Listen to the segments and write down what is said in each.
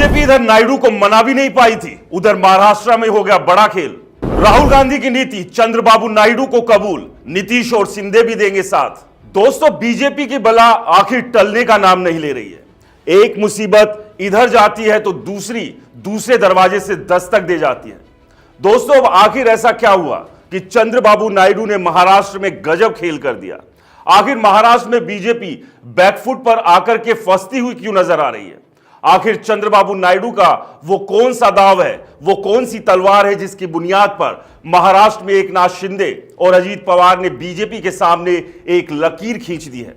BJP इधर नायडू को मना भी नहीं पाई थी, उधर महाराष्ट्र में हो गया बड़ा खेल। राहुल गांधी की नीति चंद्रबाबू नायडू को कबूल, नीतीश और शिंदे भी देंगे साथ। दोस्तों, बीजेपी की बला आखिर टलने का नाम नहीं ले रही है। एक मुसीबत इधर जाती है तो दूसरे दरवाजे से दस्तक दे जाती है। दोस्तों, अब आखिर ऐसा क्या हुआ कि चंद्रबाबू नायडू ने महाराष्ट्र में गजब खेल कर दिया। आखिर महाराष्ट्र में बीजेपी बैकफुट पर आकर के फंसती हुई क्यों नजर आ रही है? आखिर चंद्रबाबू नायडू का वो कौन सा दाव है, वो कौन सी तलवार है जिसकी बुनियाद पर महाराष्ट्र में एकनाथ शिंदे और अजीत पवार ने बीजेपी के सामने एक लकीर खींच दी है,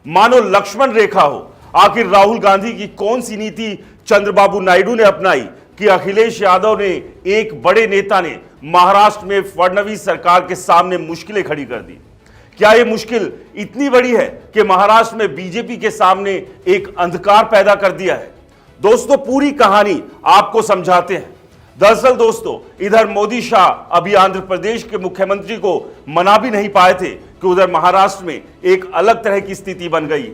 मानो लक्ष्मण रेखा हो। आखिर राहुल गांधी की कौन सी नीति चंद्रबाबू नायडू ने अपनाई कि अखिलेश यादव ने, एक बड़े नेता ने महाराष्ट्र में फडणवीस सरकार के सामने मुश्किलें खड़ी कर दी? क्या यह मुश्किल इतनी बड़ी है कि महाराष्ट्र में बीजेपी के सामने एक अंधकार पैदा कर दिया है? दोस्तों, पूरी कहानी आपको समझाते हैं। दरअसल दोस्तों, इधर मोदी शाह अभी आंध्र प्रदेश के मुख्यमंत्री को मना भी नहीं पाए थे कि उधर महाराष्ट्र में एक अलग तरह की स्थिति बन गई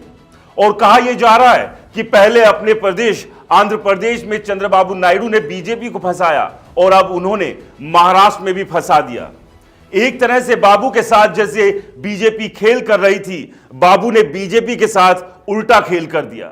और कहा यह जा रहा है कि पहले अपने प्रदेश आंध्र प्रदेश में चंद्रबाबू नायडू ने बीजेपी को फंसाया और अब उन्होंने महाराष्ट्र में भी फंसा दिया। एक तरह से बाबू के साथ जैसे बीजेपी खेल कर रही थी, बाबू ने बीजेपी के साथ उल्टा खेल कर दिया।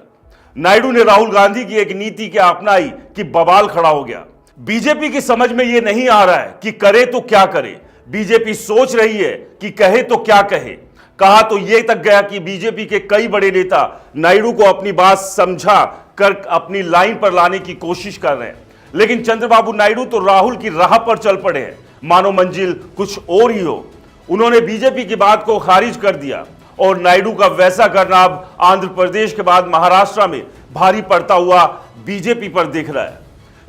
नायडू ने राहुल गांधी की एक नीति क्या अपनाई कि बवाल खड़ा हो गया। बीजेपी की समझ में यह नहीं आ रहा है कि करे तो क्या करे। बीजेपी सोच रही है कि कहे तो क्या कहे। कहा तो यह तक गया कि बीजेपी के कई बड़े नेता नायडू को अपनी बात समझा कर अपनी लाइन पर लाने की कोशिश कर रहे हैं, लेकिन चंद्रबाबू नायडू तो राहुल की राह पर चल पड़े हैं, मानो मंजिल कुछ और ही हो। उन्होंने बीजेपी की बात को खारिज कर दिया और नायडू का वैसा करना अब आंध्र प्रदेश के बाद महाराष्ट्र में भारी पड़ता हुआ बीजेपी पर दिख रहा है।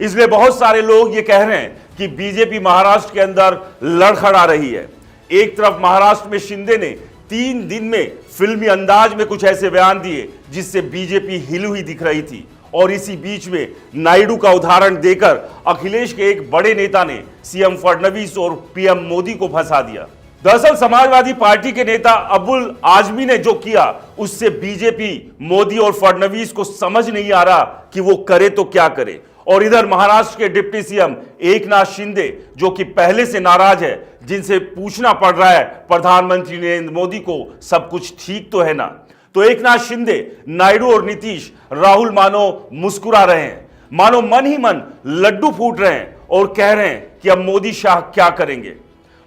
इसलिए बहुत सारे लोग ये कह रहे हैं कि बीजेपी महाराष्ट्र के अंदर लड़खड़ा रही है। एक तरफ महाराष्ट्र में शिंदे ने 3 दिन में फिल्मी अंदाज में कुछ ऐसे बयान दिए जिससे बीजेपी हिली हुई दिख रही थी, और इसी बीच में नायडू का उदाहरण देकर अखिलेश के एक बड़े नेता ने सीएम फडणवीस और पीएम मोदी को फंसा दिया। दरअसल समाजवादी पार्टी के नेता अबुल आजमी ने जो किया उससे बीजेपी, मोदी और फडणवीस को समझ नहीं आ रहा कि वो करे तो क्या करे। और इधर महाराष्ट्र के डिप्टी सीएम एकनाथ शिंदे, जो कि पहले से नाराज है, जिनसे पूछना पड़ रहा है प्रधानमंत्री नरेंद्र मोदी को सब कुछ ठीक तो है ना, तो एकनाथ शिंदे, नायडू और नीतीश, राहुल मानो मुस्कुरा रहे हैं, मानो मन ही मन लड्डू फूट रहे हैं और कह रहे हैं कि अब मोदी शाह क्या करेंगे।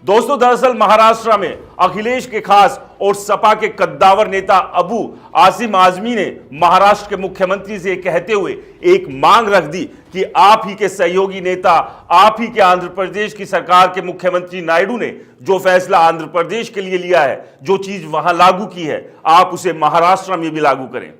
दोस्तों, दरअसल महाराष्ट्र में अखिलेश के खास और सपा के कद्दावर नेता अबू आसिम आजमी ने महाराष्ट्र के मुख्यमंत्री से कहते हुए एक मांग रख दी कि आप ही के सहयोगी नेता, आप ही के आंध्र प्रदेश की सरकार के मुख्यमंत्री नायडू ने जो फैसला आंध्र प्रदेश के लिए लिया है, जो चीज वहां लागू की है, आप उसे महाराष्ट्र में भी लागू करें।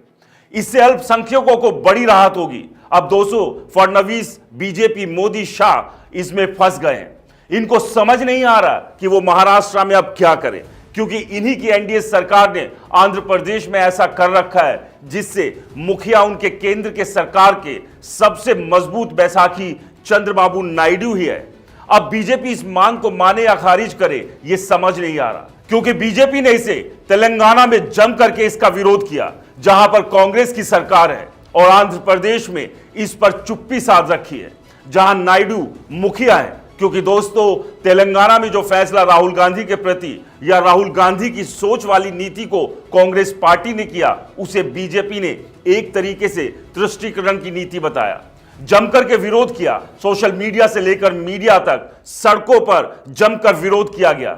इससे अल्पसंख्यकों को बड़ी राहत होगी। अब दोस्तों, फडणवीस, बीजेपी, मोदी, शाह इसमें फंस गए हैं। इनको समझ नहीं आ रहा कि वो महाराष्ट्र में अब क्या करें, क्योंकि इन्हीं की एनडीए सरकार ने आंध्र प्रदेश में ऐसा कर रखा है जिससे मुखिया उनके केंद्र के सरकार के सबसे मजबूत बैसाखी चंद्रबाबू नायडू ही है। अब बीजेपी इस मांग को माने या खारिज करे, ये समझ नहीं आ रहा, क्योंकि बीजेपी ने इसे तेलंगाना में जम करके इसका विरोध किया, जहां पर कांग्रेस की सरकार है, और आंध्र प्रदेश में इस पर चुप्पी साध रखी है, जहां नायडू मुखिया है। क्योंकि दोस्तों, तेलंगाना में जो फैसला राहुल गांधी के प्रति या राहुल गांधी की सोच वाली नीति को कांग्रेस पार्टी ने किया, उसे बीजेपी ने एक तरीके से तुष्टीकरण की नीति बताया, जमकर के विरोध किया। सोशल मीडिया से लेकर मीडिया तक सड़कों पर जमकर विरोध किया गया।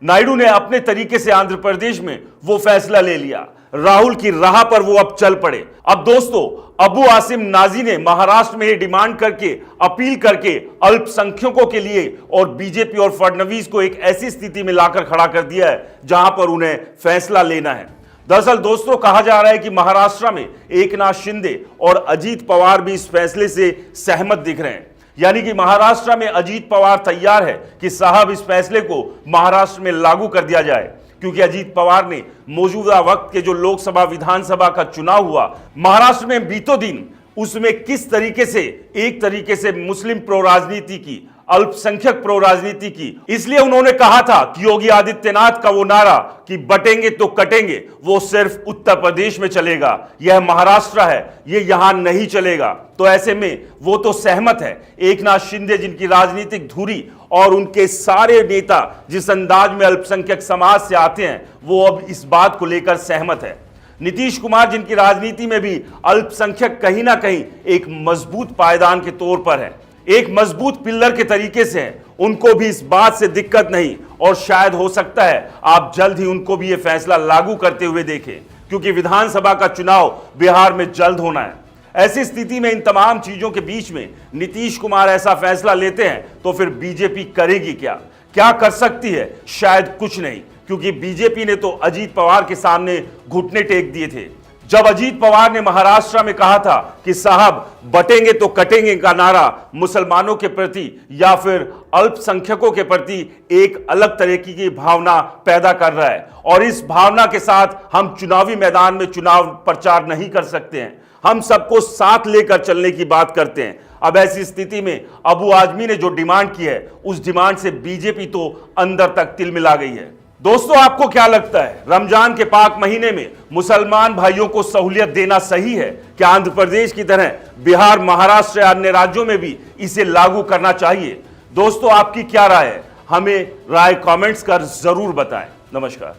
नायडू ने अपने तरीके से आंध्र प्रदेश में वो फैसला ले लिया, राहुल की राह पर वो अब चल पड़े। अब दोस्तों, अबू आसिम नाजी ने महाराष्ट्र में ये डिमांड करके, अपील करके अल्पसंख्यकों के लिए और बीजेपी और फडणवीस को एक ऐसी स्थिति में लाकर खड़ा कर दिया है जहां पर उन्हें फैसला लेना है। दरअसल दोस्तों, कहा जा रहा है कि महाराष्ट्र में एकनाथ शिंदे और अजीत पवार भी इस फैसले से सहमत दिख रहे हैं। यानी कि महाराष्ट्र में अजीत पवार तैयार है कि साहब इस फैसले को महाराष्ट्र में लागू कर दिया जाए, क्योंकि अजीत पवार ने मौजूदा वक्त के जो लोकसभा विधानसभा का चुनाव हुआ महाराष्ट्र में बीतों दिन, उसमें किस तरीके से एक तरीके से मुस्लिम प्रो राजनीति की, अल्पसंख्यक प्रो राजनीति की। इसलिए उन्होंने कहा था कि योगी आदित्यनाथ का वो नारा कि बटेंगे तो कटेंगे वो सिर्फ उत्तर प्रदेश में चलेगा, यह महाराष्ट्र है, ये यहां नहीं चलेगा। तो ऐसे में वो तो सहमत है। एकनाथ शिंदे जिनकी राजनीतिक धुरी और उनके सारे नेता जिस अंदाज में अल्पसंख्यक समाज से आते हैं, वो अब इस बात को लेकर सहमत है। नीतीश कुमार जिनकी राजनीति में भी अल्पसंख्यक कहीं ना कहीं एक मजबूत पायदान के तौर पर है, एक मजबूत पिल्लर के तरीके से है, उनको भी इस बात से दिक्कत नहीं और शायद हो सकता है आप जल्द ही उनको भी यह फैसला लागू करते हुए देखें, क्योंकि विधानसभा का चुनाव बिहार में जल्द होना है। ऐसी स्थिति में इन तमाम चीजों के बीच में नीतीश कुमार ऐसा फैसला लेते हैं तो फिर बीजेपी करेगी क्या? क्या कर सकती है? शायद कुछ नहीं, क्योंकि बीजेपी ने तो अजीत पवार के सामने घुटने टेक दिए थे। जब अजीत पवार ने महाराष्ट्र में कहा था कि साहब बटेंगे तो कटेंगे का नारा मुसलमानों के प्रति या फिर अल्पसंख्यकों के प्रति एक अलग तरह की भावना पैदा कर रहा है, और इस भावना के साथ हम चुनावी मैदान में चुनाव प्रचार नहीं कर सकते हैं। हम सबको साथ लेकर चलने की बात करते हैं। अब ऐसी स्थिति में अबू आजमी ने जो डिमांड की है, उस डिमांड से बीजेपी तो अंदर तक तिलमिला गई है। दोस्तों, आपको क्या लगता है, रमजान के पाक महीने में मुसलमान भाइयों को सहूलियत देना सही है? क्या आंध्र प्रदेश की तरह बिहार, महाराष्ट्र या अन्य राज्यों में भी इसे लागू करना चाहिए? दोस्तों, आपकी क्या राय है? हमें राय कमेंट्स कर जरूर बताएं। नमस्कार।